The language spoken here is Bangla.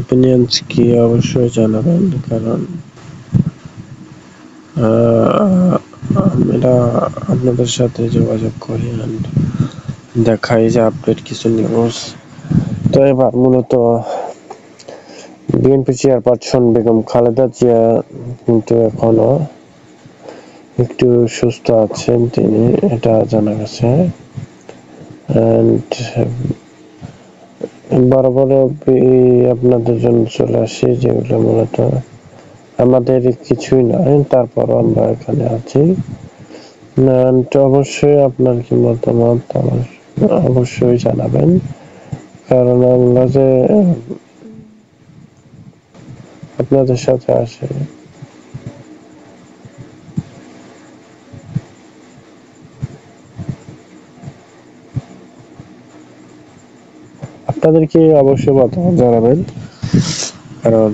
অপিনিয়ন্স কি অবশ্যই জানাবেন, কারণ আমরা আপনাদের সাথে যোগাযোগ করি and দেখাই যে আপডেট কিছু নিউজ। তো এবার মূলত বিএনপি চেয়ারপারসন বেগম খালেদা জিয়া কিন্তু এখনো একটু সুস্থ আছেন, তিনি এটা জানা গেছে। বরাবর আপনাদের জন্য চলে আসি, যেগুলো মূলত আমাদের কিছুই নয়, তারপরও আমরা এখানে আছি। অবশ্যই আপনার কি মতামত অবশ্যই জানাবেন, কারণ আমরা যে আপনাদের সাথে আসি। আপনাদেরকে অবশ্যই মতামত জানাবেন, কারণ